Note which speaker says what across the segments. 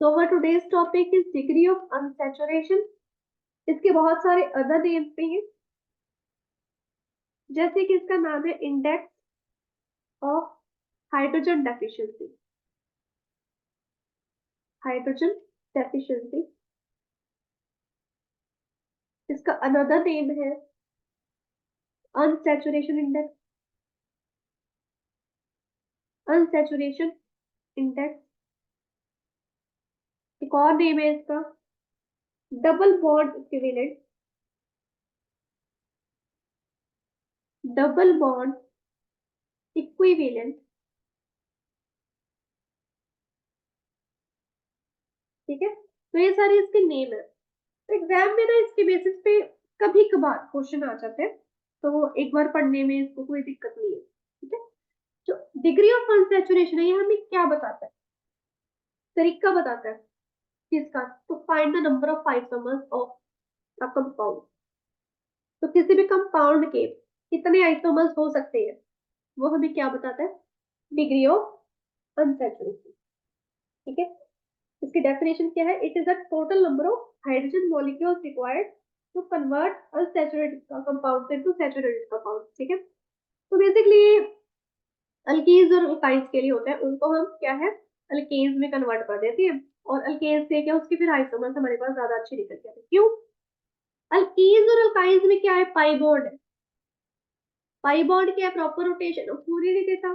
Speaker 1: So our today's topic is degree of unsaturation. इसके बहुत सारे अदर नेम्स भी हैं, जैसे कि इसका नाम है index of hydrogen deficiency. Hydrogen deficiency इसका अनदर नेम है अनसैचुरेशन इंडेक्स। अनसैचुरेशन इंडेक्स एक और नेम है इसका double bond equivalent. Double bond equivalent, ठीक है। तो ये सारे इसके नेम है। तो एग्जाम में ना इसके बेसिस पे कभी कभार क्वेश्चन आ जाते हैं, तो एक बार पढ़ने में इसको कोई दिक्कत नहीं है, ठीक है। जो डिग्री ऑफ अनसैचुरेशन है ये हमें क्या बताता है, तरीका बताता है किसका, तो find the number of isomers of a compound. तो किसी भी कंपाउंड के कितने आइसोमर्स हो सकते हैं वो हमें क्या बताता है, डिग्री ऑफ अनसैचुरेशन, ठीक है। इसकी डेफिनेशन क्या है, it is the total number of hydrogen molecules required to convert unsaturated compounds into saturated compounds, ठीक है। तो बेसिकली अल्कीन्स और अल्काइन्स के लिए होता है, उनको हम क्या है अल्केन्स में कन्वर्ट कर देते हैं, और अल्केन्स से क्या उसके फिर आइसोमर्स हमारे पास ज्यादा अच्छे निकल के आते हैं। क्यों? अल्कीन्स और अल्काइन्स में क्या है, पाई बॉन्ड है। पाई बॉन्ड क्या है, प्रॉपर रोटेशन पूरी नहीं देता,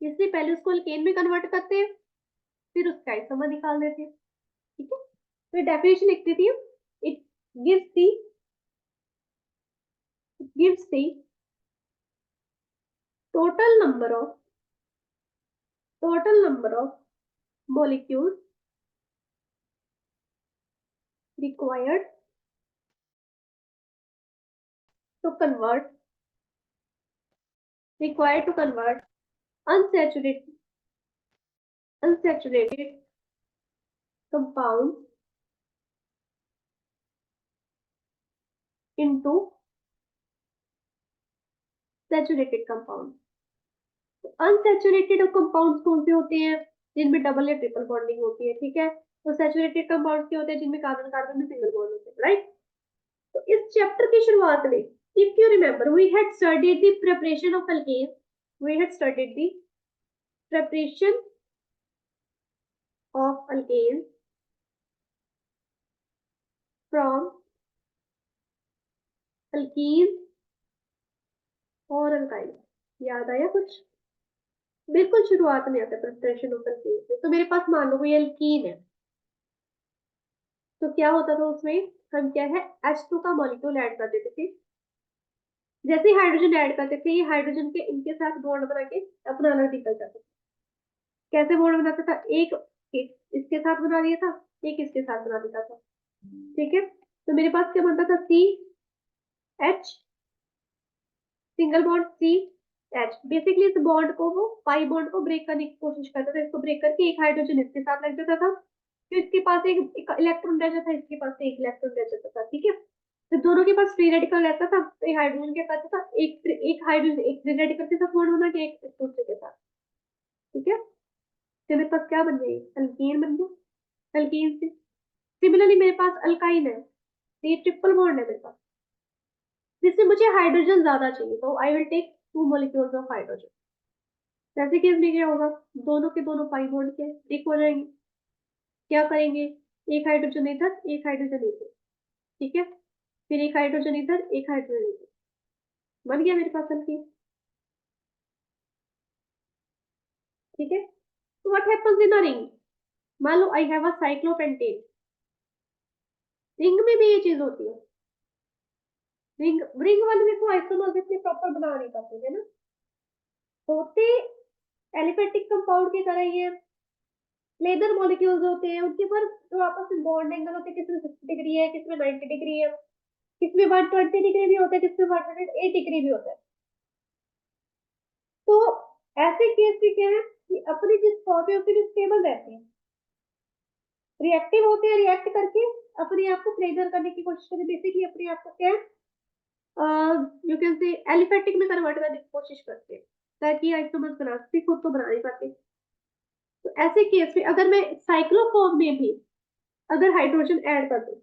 Speaker 1: इसलिए पहले उसको अल्केन में कन्वर्ट करते हैं, फिर उसका आइसोमर निकाल देते हैं, ठीक है। तो डेफिनेशन लिख देती है, it gives the gives the total number of molecules required to convert unsaturated compounds into saturated compounds। तो अनसैचुरेटेड कंपाउंड्स कौन से होते हैं, जिनमें डबल या ट्रिपल बॉन्डिंग होती है, ठीक है। तो सैचुरेटेड कंपाउंड्स के होते हैं जिनमें कार्बन कार्बन में सिंगल बॉन्ड होते हैं, राइट। तो इस चैप्टर की शुरुआत में if you remember we had studied the preparation of alkanes, we had studied the preparation of alkanes from alkenes और अल्काइन्स। याद आया कुछ? बिल्कुल शुरुआत में आता है प्रिपरेशन ऑफ अल्केन्स। तो मेरे पास मान लो कोई अल्कीन है, तो क्या होता था उसमें, हम क्या है H2 का मॉलिक्यूल ऐड कर देते थे। जैसे हाइड्रोजन ऐड करते थे, ये हाइड्रोजन के इनके साथ बॉन्ड बना के अपना अलग निकल जाता था। कैसे बॉन्ड बनाता था, एक इसके साथ बना दिया था, एक इसके साथ बना देता था, ठीक है। तो मेरे पास क्या बनता था, CH single bond CH। Basically इस बॉन्ड को वो पाई बॉन्ड को ब्रेक करने की कोशिश करता था, इसको ब्रेक करके एक हाइड्रोजन इसके साथ लग जाता था, फिर इसके पास एक इलेक्ट्रॉन रह जाता था, इसके पास एक इलेक्ट्रॉन रह जाता था, ठीक है। तो दोनों के पास फ्री रेडिकल रहता था, तो ये हाइड्रोजन क्या करता था, एक हाइड्रोजन एक फ्री रेडिकल के साथ बॉन्ड बना के एक दूसरे के साथ, ठीक है। तो मेरे पास क्या बन गई, अल्कीन बन गया। अल्कीन से सिमिलरली मेरे पास अल्काइन है, तो ये ट्रिपल बॉन्ड है मेरे पास, जिसमें मुझे हाइड्रोजन ज्यादा चाहिए, तो I will take 2 molecules of hydrogen. ऐसे केस में क्या होगा, दोनों के दोनों पाई बॉन्ड के एक हो जाएंगे। क्या करेंगे, एक हाइड्रोजन इधर एक हाइड्रोजन इधर, ठीक है, फिर एक हाइड्रोजन इधर एक हाइड्रोजन इधर, बन गया मेरे पास अल्कीन, ठीक है। तो what happens in a ring, मान लो I have a cyclopentane, ring में भी ये चीज होती है। रिंग रिंग वाले देखो आइसोमर्स इतने प्रॉपर बना नहीं पाते है ना, होते एलिफेटिक कंपाउंड की तरह ही है। लेदर मॉलिक्यूल्स होते हैं, उनके पर जो आपस में बॉन्ड एंगल होते हैं, किसमें 60 डिग्री है, किसमें 90 डिग्री है, किसमें 120 डिग्री भी होता है, किसमें 108 डिग्री भी होता है। तो ऐसे केस में क्या है कि अपनी जिस फॉर्म में होती है स्टेबल रहते हैं, रिएक्टिव होते हैं, रिएक्ट करके अपने आप को प्लेजर करने की कोशिश करते हैं, बेसिकली अपने आप को क्या यू कैन से एलिफेटिक में कन्वर्ट करने की कोशिश करते हैं, ताकि आइसोमर्स बना सकते, खुद तो बना नहीं पाते। तो ऐसे केस में अगर मैं साइक्लोफॉर्म में भी अगर हाइड्रोजन ऐड कर दूं,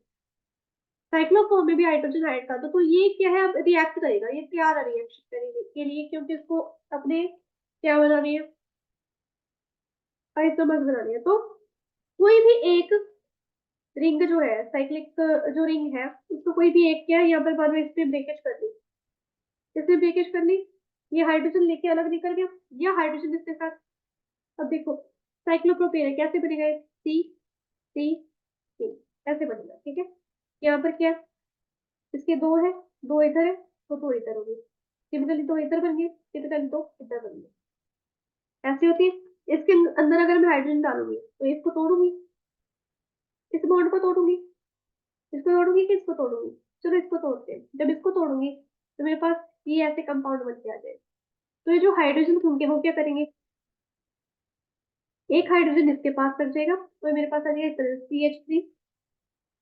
Speaker 1: साइक्लोफॉर्म में भी हाइड्रोजन ऐड कर दो, तो ये क्या है, अब रिएक्ट करेगा, ये तैयार है रिएक्शन करने के लिए, क्योंकि इसको अपने क्या बनानी है, आइसोमर्स बनानी है। तो कोई भी एक रिंग जो है, साइक्लिक जो रिंग है, उसको कोई भी एक क्या है, यहाँ पर मान लो इसमें ब्रेकेज कर दी, इसमें ब्रेकेज कर ली, ये हाइड्रोजन लेके अलग निकल गया, या हाइड्रोजन इसके साथ, अब देखो साइक्लोप्रोपेन है, कैसे बनेगा, सी सी सी, ऐसे बनेगा, ठीक है। यहाँ पर क्या है, इसके दो है, दो इधर है, तो दो इधर हो गए, सिमिलरली दो इधर बन गए, सिमिलरली दो इधर बन गए, ऐसे होती है। इसके अंदर अगर मैं हाइड्रोजन डालूंगी तो इसको तोड़ूंगी, इस बॉन्ड को तोड़ूंगी, इसको तोड़ूंगी कि इसको तोड़ूंगी, चलो इसको तोड़ते हैं। जब इसको तोड़ूंगी तो मेरे पास ये ऐसे कंपाउंड बन के आ जाए। तो ये जो हाइड्रोजन होंगे वो क्या करेंगे, एक हाइड्रोजन इसके पास लग जाएगा, तो मेरे पास आ जाएगा इस तरह CH3,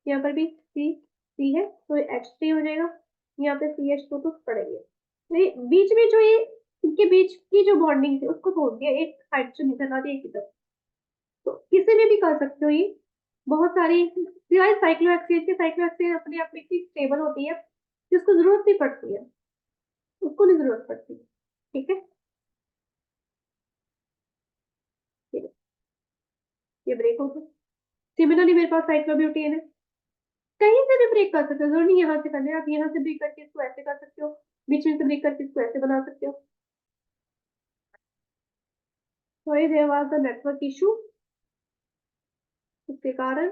Speaker 1: यहाँ पर भी सी है तो H3 हो जाएगा, यहाँ पे CH2 तो पड़ेंगे। तो ये बीच में जो ये इनके बीच की जो बॉन्डिंग थी उसको तोड़ दिया, एक हाइड्रोजन इधर ला दिया एक इधर। तो किसी में भी कर सकते हो ये, बहुत सारी सिवाय साइक्लोहेक्सेन के, साइक्लोहेक्सेन अपने आप में इतनी स्टेबल होती है जिसको जरूरत नहीं पड़ती है, उसको नहीं जरूरत पड़ती, ठीक है। ये ब्रेक हो गया। सिमिलरली मेरे पास साइक्लोब्यूटेन है, कहीं से भी ब्रेक कर सकते हो, जरूर नहीं यहाँ से करना है, आप यहाँ से ब्रेक करके इसको ऐसे कर सकते हो, बीच में से ब्रेक करके इसको ऐसे बना सकते हो। Sorry there was a network issue, उसके कारण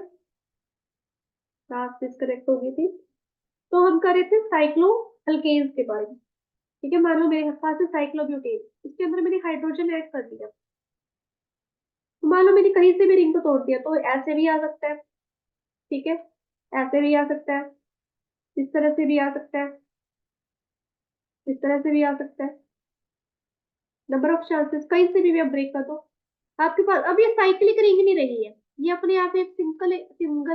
Speaker 1: क्लास डिस्कनेक्ट हो गई थी। तो हम कर रहे थे साइक्लो अल्केन्स के बारे में, ठीक है। मान लो मेरे पास है साइक्लोब्यूटेन, इसके अंदर मैंने हाइड्रोजन ऐड कर दिया, तो मान लो मैंने कहीं से भी रिंग को तोड़ दिया, तो ऐसे भी आ सकता है, ठीक है, ऐसे भी आ सकता है, इस तरह से भी आ सकता है, इस तरह से भी आ सकता है, नंबर ऑफ चांसेस, कहीं से भी आप ब्रेक कर दो आपके पास। अब ये साइक्लिक रिंग नहीं रही है, ये अपने आप एक सिंगल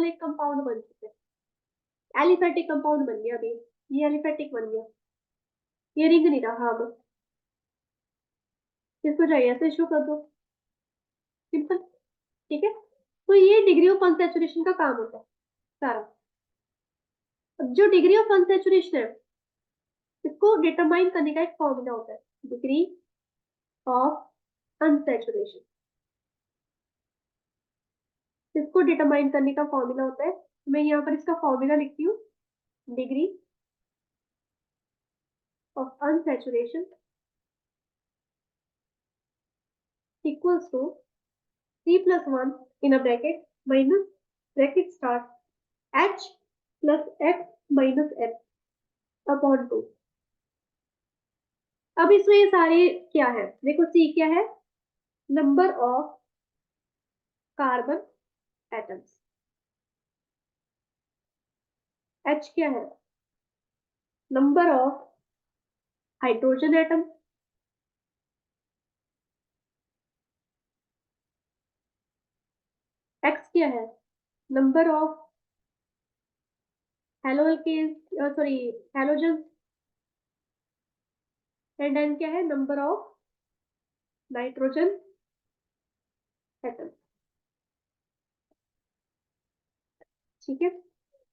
Speaker 1: एक कंपाउंड बन चुके हैं, एलिफेटिक कंपाउंड बन गया अभी, ये एलिफेटिक बन गया, ये रिंग नहीं रहा अब, इसको चाहिए ऐसे शो कर दो, सिंपल, ठीक है। तो ये डिग्री ऑफ अनसैचुरेशन का काम होता है सारा। अब जो डिग्री ऑफ अनसैचुरेशन है, इसको डिटरमाइन करने का एक फॉर्मूला होता है, डिग्री ऑफ अनसैचुरेशन, इसको डिटरमाइन करने का फॉर्मूला होता है। मैं यहाँ पर इसका फॉर्मूला लिखती हूँ, degree of unsaturation equals to C+1 in a bracket minus bracket start H plus X minus F upon 2। अब इसमें ये सारे क्या है, देखो C क्या है, number of carbon atoms, H क्या है, number of hydrogen atom, X क्या है, number of sorry halogen, and N क्या है, नंबर ऑफ नाइट्रोजन एटम, ठीक है।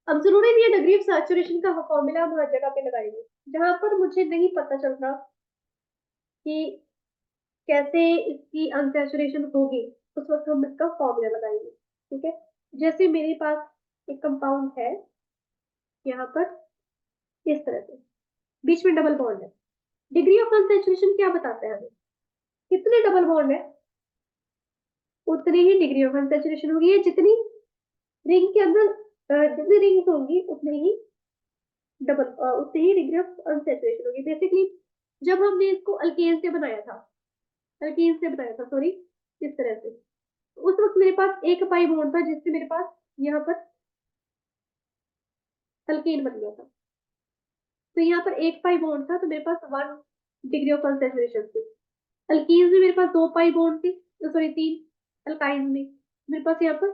Speaker 1: अब जरूरी नहीं है डिग्री ऑफ सैचुरेशन का फॉर्मूला हम हर जगह पे लगाएंगे, जहां पर मुझे नहीं पता चल रहा कि कैसे इसकी अनसैचुरेशन होगी, उस वक्त हम इसका फॉर्मूला लगाएंगे, ठीक है। जैसे मेरे पास एक कंपाउंड है यहाँ पर, इस तरह से बीच में डबल बॉन्ड है, डिग्री ऑफ अनसैचुरेशन क्या बताता है हमें, कितने डबल बॉन्ड है उतनी ही डिग्री ऑफ अनसैचुरेशन होगी, ये जितनी रिंग के अंदर जितनी रिंग्स होंगी उतनी ही डबल उतनी ही डिग्री ऑफ अनसैचुरेशन होगी। बेसिकली जब हमने इसको अल्केन से बनाया था, अल्केन से बनाया था सॉरी, इस तरह से, उस वक्त मेरे पास एक पाई बॉन्ड था जिससे मेरे पास यहाँ पर अल्केन बन गया था। तो यहाँ पर एक पाई बॉन्ड था तो मेरे पास 1 डिग्री ऑफ अनसैचुरेशन थी। अल्कीन्स में मेरे पास 2 पाई बॉन्ड थी, सॉरी 3, अल्काइन्स में मेरे पास यहाँ पर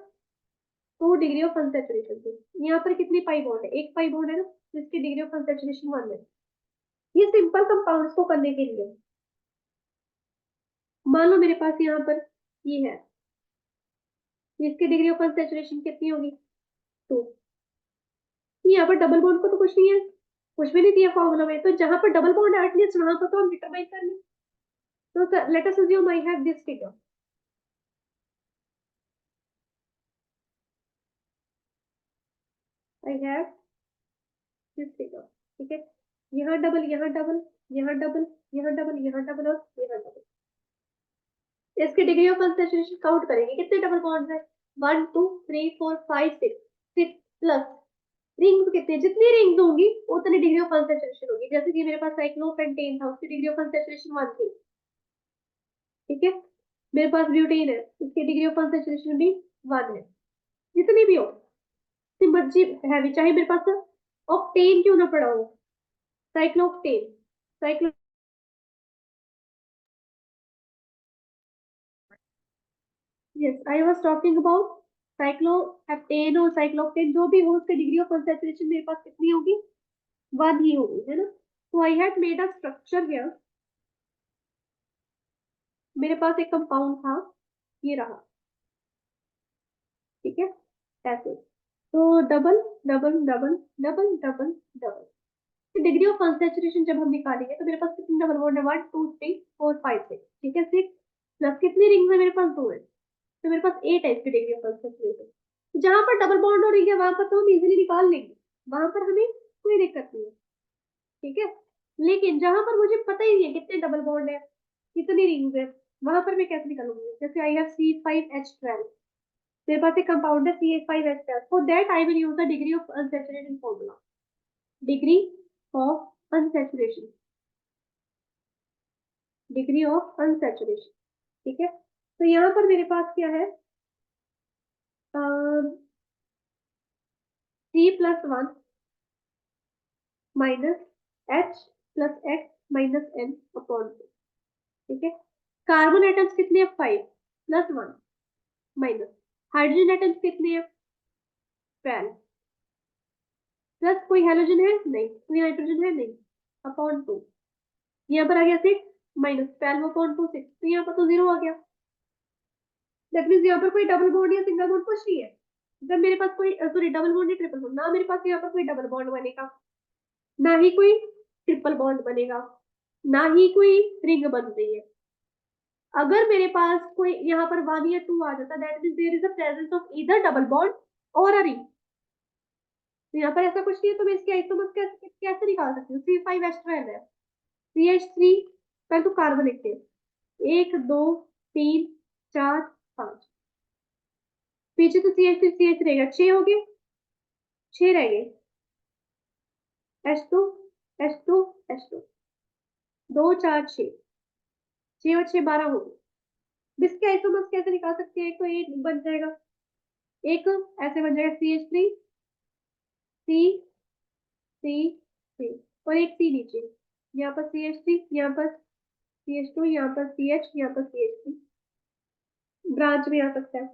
Speaker 1: 2 डिग्री ऑफ अनसैचुरेशन थी। यहाँ पर कितनी पाई बॉन्ड है, एक पाई बॉन्ड है ना, जिसकी डिग्री ऑफ अनसैचुरेशन 1 है। ये सिंपल कंपाउंड्स को करने के लिए, मान लो मेरे पास यहाँ पर ये है, इसकी डिग्री ऑफ अनसैचुरेशन कितनी होगी? 2। यहाँ पर डबल बॉन्ड को तो कुछ नहीं है, कुछ भी नहीं दिया फॉर्मूला में, तो जहां पर डबल बॉन्ड है एटलीस्ट वहां पर तो हम डिटरमाइन कर लें। तो let us assume I have this figure, I have this figure, ठीक है। यहाँ डबल, यहाँ डबल, यहाँ डबल, यहाँ डबल, यहाँ डबल और यहाँ डबल। इसकी डिग्री ऑफ अनसैचुरेशन काउंट करेंगे, कितने डबल बॉन्ड्स है? 1 2 3 4 5 6, 6 प्लस रिंग्स कितने, जितनी रिंग्स होंगी उतनी डिग्री ऑफ अनसैचुरेशन होगी। जैसे कि मेरे पास साइक्लोपेंटेन था, उसकी डिग्री ऑफ अनसैचुरेशन 1 थी, ठीक है। मेरे पास ब्यूटेन है, उसकी डिग्री ऑफ अनसैचुरेशन भी 1 है। जितनी भी हो, जितनी मर्जी हैवी, चाहे मेरे पास ऑक्टेन क्यों ना पड़ा हो, cyclooctane, cyclo, yes I was talking about cycloheptane और साइक्लोक्टेन, जो भी हो उसकी डिग्री ऑफ कंसंट्रेशन मेरे पास कितनी होगी? 1 ही होगी, है ना। तो I had made a structure here, मेरे पास एक कंपाउंड था, ये रहा, ठीक है, ऐसे। तो double double double double double double, degree of concentration जब हम निकालेंगे तो मेरे पास कितने डबल बॉन्ड है? 1 2 3 4 5 6, ठीक है। 6 प्लस कितनी रिंग्स है मेरे पास? 2 है, तो मेरे पास 8 है इसकी डिग्री ऑफ कंसंट्रेशन। जहां पर डबल बॉन्ड हो रही है वहां पर तो हम इजीली निकाल लेंगे, वहां पर हमें कोई दिक्कत नहीं है, ठीक है। लेकिन जहां पर मुझे पता ही नहीं है कितने डबल बॉन्ड है, कितनी रिंग्स है, वहां पर मैं कैसे निकालूंगी? जैसे आई हैव C5H12, मेरे पास एक कंपाउंड है CH5H12, for that I will use the degree of unsaturation formula, degree of unsaturation, degree of unsaturation, ठीक है। तो यहाँ पर मेरे पास क्या है? C+1 माइनस H+X-N अपॉन 2, ठीक है। कार्बन एटम्स कितने हैं? 5 प्लस 1 माइनस, हाइड्रोजन एटम्स कितने हैं? 12 प्लस, कोई हेलोजन है? नहीं। कोई नाइट्रोजन है? नहीं, अपॉन 2। यहाँ पर आ गया 6 माइनस 12 अपॉन 2 6, तो यहाँ पर तो 0 आ गया। दैट मीन्स यहाँ पर कोई डबल बॉन्ड या सिंगल बॉन्ड कुछ नहीं है। जब मेरे पास कोई सॉरी डबल बॉन्ड या ट्रिपल बॉन्ड ना, मेरे पास यहाँ पर कोई डबल बॉन्ड बनेगा, ना ही कोई ट्रिपल बॉन्ड बनेगा, ना ही कोई रिंग बन रही है। अगर मेरे पास कोई यहाँ पर 1 या 2 आ जाता, that means there is a presence of either double bond और अ रिंग। तो यहाँ पर ऐसा कुछ नहीं है, तो मैं इसके आइसोमर्स कैसे कैसे निकाल सकती हूँ? C5H12 है, CH3, पहले तो कार्बन लिखते हैं, 1 2 3 4 5, पीछे तो CH3 रहेगा, 6 हो गए, 6 रह गए, H2 H2 H2, 2 4 6, 6 और 6 12 हो गए। इसके आइसोमर्स कैसे निकाल सकते हैं? एक तो ये बन जाएगा, एक ऐसे बन जाएगा CH3 C C C, और एक C नीचे, यहाँ पर CH3, यहाँ पर CH2, यहाँ पर CH, यहाँ पर CH3, ब्रांच में आ सकता है,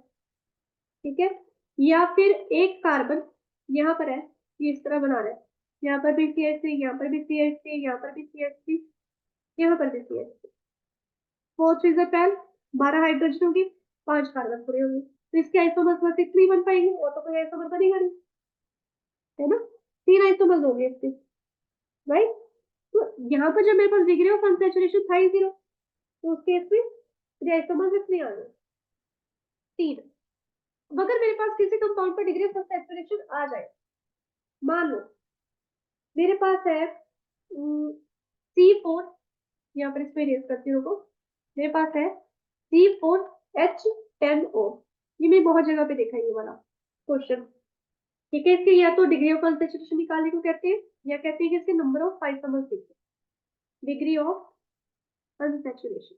Speaker 1: ठीक है। या फिर एक कार्बन यहाँ पर है, ये इस तरह बना रहा है, यहाँ पर भी CH3, यहाँ पर भी CH3, यहाँ पर भी CH3, यहाँ पर भी CH3, 4 3 12 हाइड्रोजन होगी, 5 कार्बन पूरे होंगे, तो इसके आइसोमर्स बस इतने ही बन पाएंगे, और तो कोई आइसोमर बनेगा नहीं, है ना। 3 आइसोमर्स होंगे इसके, राइट। तो यहाँ पर जब मेरे पास डिग्री ऑफ अनसैचुरेशन था ही 0, तो उस केस में मेरे आइसोमर्स इतने आ गए, 3। अब अगर मेरे पास किसी कंपाउंड पर डिग्री ऑफ सैचुरेशन आ जाए, मान लो मेरे पास है C4, यहाँ पर इसको इरेज करती हूँ, मेरे पास है C4H10O, ये मैं बहुत जगह पे देखा है ये वाला क्वेश्चन, ठीक है। इसके या तो डिग्री ऑफ अनसैचुरेशन निकालने को कहते हैं, या कहते हैं कि इसके नंबर ऑफ आइसोमर्स देखिए, डिग्री ऑफ अनसैचुरेशन।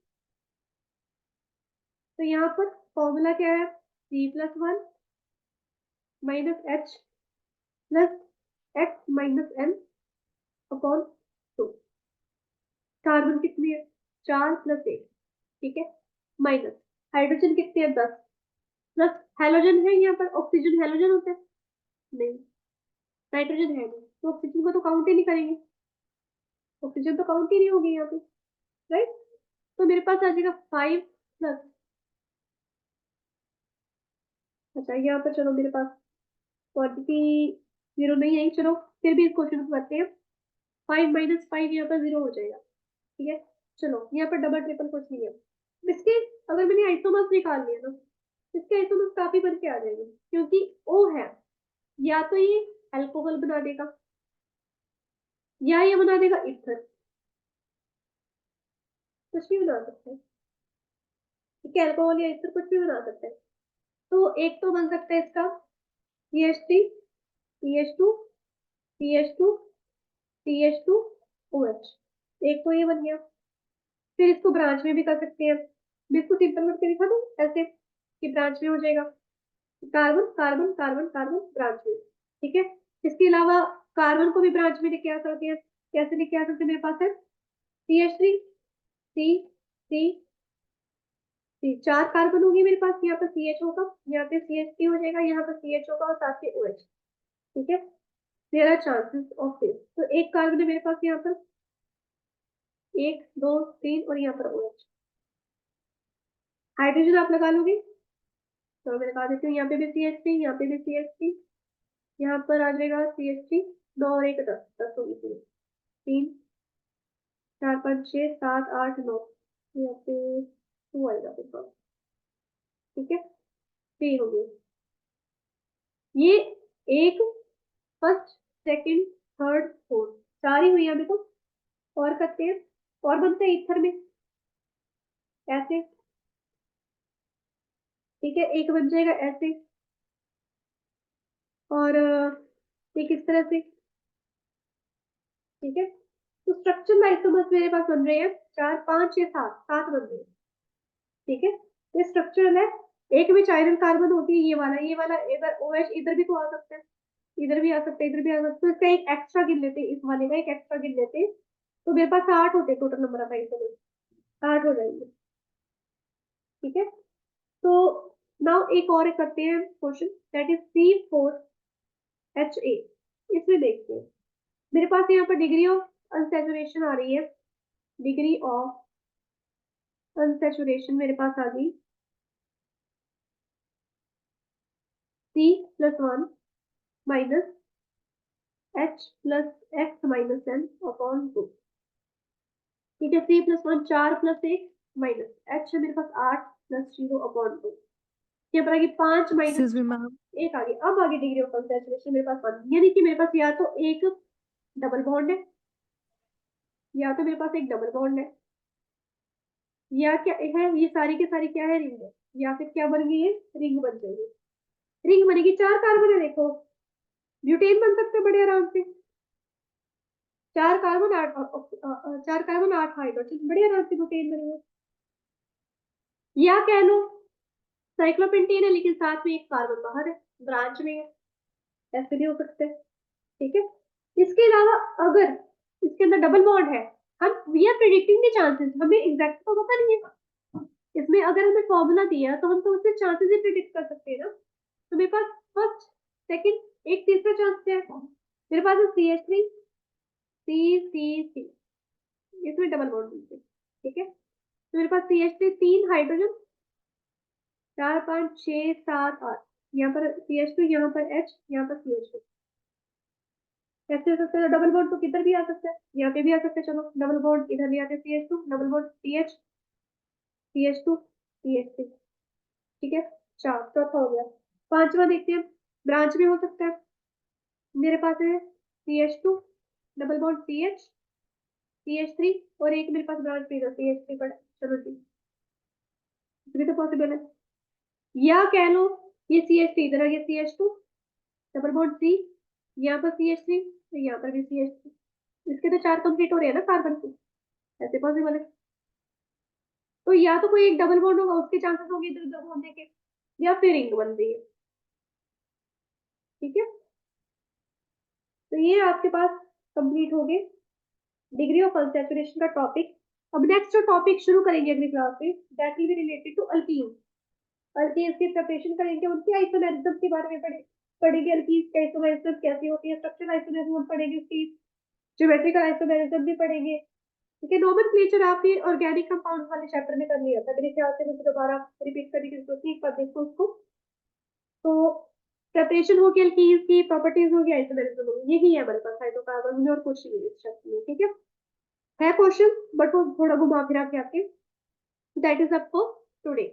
Speaker 1: तो यहाँ पर फॉर्मूला क्या है? C+1 minus H plus X minus N upon 2। Carbon कितनी है? 4 प्लस 1, ठीक है, माइनस हाइड्रोजन कितने हैं? 10 प्लस हेलोजन है, यहाँ पर ऑक्सीजन हेलोजन होता है? नहीं, नाइट्रोजन है नहीं, तो ऑक्सीजन को तो काउंट ही नहीं करेंगे, ऑक्सीजन तो काउंट ही नहीं होगी यहाँ पे, राइट। तो मेरे पास आ जाएगा 5 प्लस अच्छा यहाँ पर चलो मेरे पास क्वांटिटी 0 नहीं आई, चलो फिर भी इस क्वेश्चन को करते हैं। 5 - 5 यहाँ पर 0 हो जाएगा, ठीक है। चलो यहाँ पर डबल ट्रिपल कुछ नहीं है। इसके अगर मैंने आइसोमर्स निकाल लिया ना, इसके आइसोमर्स काफी बन के आ जाएंगे, क्योंकि ओ है, या तो ये अल्कोहल बना देगा या ये बना देगा इथर, कुछ भी बना सकते हैं, ठीक है। अल्कोहल या इथर कुछ भी बना सकते हैं। तो एक तो बन सकता है इसका CH3 CH2 CH2 CH2 OH, एक तो ये बन गया। फिर इसको ब्रांच में भी कर सकते हैं, मैं इसको सिंपल करके दिखा दूं ऐसे कि ब्रांच में हो जाएगा, carbon carbon carbon carbon branch में, ठीक है। इसके अलावा कार्बन को भी ब्रांच में लेके आ सकते हैं, कैसे लेके आ सकते हैं, मेरे पास है CH3 C C C, 4 carbon होगी मेरे पास, यहाँ पर CH होगा, यहाँ पे CH3 हो जाएगा, यहाँ पर CH होगा और साथ में OH, ठीक है। There are chances of this. तो एक कार्बन है मेरे पास यहाँ पर, 1 2 3 और यहाँ पर OH। हाइड्रोजन आप लगा लोगे, तो मैं लगा देती हूँ, यहाँ पे भी CH3 यहाँ पे भी CH3, यहाँ पर आ जाएगा CH3, 9 और 1 10 10 होगी पूरी, 3 4 5 6 7 8 9, यहाँ पे 2 आएगा मेरे पास, ठीक है। 3 हो गए ये, एक फर्स्ट सेकंड थर्ड फोर्थ, 4 ही हुई अभी तो। और करते हैं, और बनते हैं इथर में ऐसे, ठीक है। एक बन जाएगा ऐसे, और एक इस तरह से, ठीक है। तो स्ट्रक्चर आइसोमर्स मेरे पास बन रहे हैं 4 5 6 7 7 बन रहे हैं, ठीक है। ये स्ट्रक्चरल है। एक में आयरन कार्बन होती है, ये वाला इधर OH, इधर भी तो आ सकता है, इधर भी आ सकता है, इधर भी आ सकता है, तो इसका एक एक्स्ट्रा गिन लेते हैं, इस वाले का एक एक्स्ट्रा गिन लेते हैं। तो मेरे पास 8 होते हैं टोटल नंबर ऑफ आइसोमर्स, 8 हो जाएंगे, ठीक है। तो नाउ एक और करते हैं क्वेश्चन, दैट इज C4H8। इसमें देखते हैं, मेरे पास यहाँ पर डिग्री ऑफ अनसैचुरेशन आ रही है, डिग्री ऑफ अनसैचुरेशन मेरे पास आ गई C+1 माइनस H+X-N अपॉन 2, ठीक है। C+1 4 + 1 माइनस H है मेरे पास 8 + 0 अपॉन 2, यहाँ पर आगे 5 माइनस
Speaker 2: एक्सक्यूज मी मैम।
Speaker 1: 1 आगे। अब आगे डिग्री ऑफ कंसंट्रेशन मेरे पास 1, यानी कि मेरे पास या तो एक डबल बॉन्ड है, या तो मेरे पास एक डबल बॉन्ड है, या क्या है, ये सारी के सारी क्या है, रिंग है, या फिर क्या बन गई है, रिंग बन जाएगी। रिंग बनेगी, 4 कार्बन है देखो, ब्यूटेन बन सकते हैं बड़े आराम से, 4 कार्बन 8 4 कार्बन 8 हाइड्रोजन, बड़े आराम से ब्यूटेन बनेगा। या कह लो साइक्लोपेंटेन है लेकिन साथ में एक कार्बन बाहर है, ब्रांच में है, ऐसे भी हो सकते हैं, ठीक है। इसके अलावा अगर इसके अंदर डबल बॉन्ड है, हम we are predicting the chances, हमें एग्जैक्ट तो पता नहीं है, इसमें अगर हमें फॉर्मूला दिया तो हम तो उससे चांसेस ही प्रिडिक्ट कर सकते हैं ना। तो मेरे पास फर्स्ट सेकंड एक तीसरा चांस है, मेरे पास है CH3 C इसमें डबल बॉन्ड मिलते हैं, ठीक है। तो मेरे पास CH3 3 हाइड्रोजन, 4 5 6 7 8, यहाँ पर CH2, यहाँ पर H, यहाँ पर CH2, कैसे हो सकता है डबल बॉन्ड, तो किधर भी आ सकता है, यहाँ पे भी आ सकता है, चलो डबल बॉन्ड इधर भी आते हैं, CH2 double bond CH CH2 CH3, ठीक है। 4 चौथा हो गया। पांचवा देखते हैं, ब्रांच में हो सकता है, मेरे पास है CH2 डबल बॉन्ड CH3, और एक मेरे पास ब्रांच में CH3 पड़ा, चलो जी, ये भी तो पॉसिबल है। या कह लो ये CH3 इधर आ गया, CH2 डबल बॉन्ड C, यहाँ पर CH3, तो यहाँ पर भी CH3, इसके तो 4 कंप्लीट हो रहे हैं ना कार्बन के, ऐसे पॉसिबल है। तो या तो कोई एक डबल बॉन्ड होगा, उसके चांसेस होंगे इधर उधर होने के, या फिर रिंग बन रही है, ठीक है। तो ये आपके पास कंप्लीट हो गए डिग्री ऑफ अनसैचुरेशन का टॉपिक। अब नेक्स्ट जो टॉपिक शुरू करेंगे अगली क्लास में, that will be related to alkene. Alkene की प्रिपरेशन करेंगे, उनके आइसोमेरिज्म के बारे में पढ़ेंगे, अल्कीन के आइसोमेरिज्म कैसी होती है, स्ट्रक्चरल आइसोमेरिज्म पढ़ेंगे, उसकी ज्योमेट्रिकल आइसोमेरिज्म भी पढ़ेंगे, ठीक है। नोमेनक्लेचर आपने ऑर्गेनिक कंपाउंड वाले चैप्टर में कर लिया था मेरे ख्याल से, मुझे दोबारा रिपीट करने की जरूरत नहीं, एक बार देखो उसको। तो प्रेपरेशन हो गया एल्कीन्स की, प्रॉपर्टीज हो गया आइसोमेरिज्म, यही है हमारे पास हाइड्रोकार्बन में, और कुछ नहीं है इस शब्द में, ठीक है क्वेश्चन, बट वो थोड़ा घुमा फिरा के आपके। That is up for today.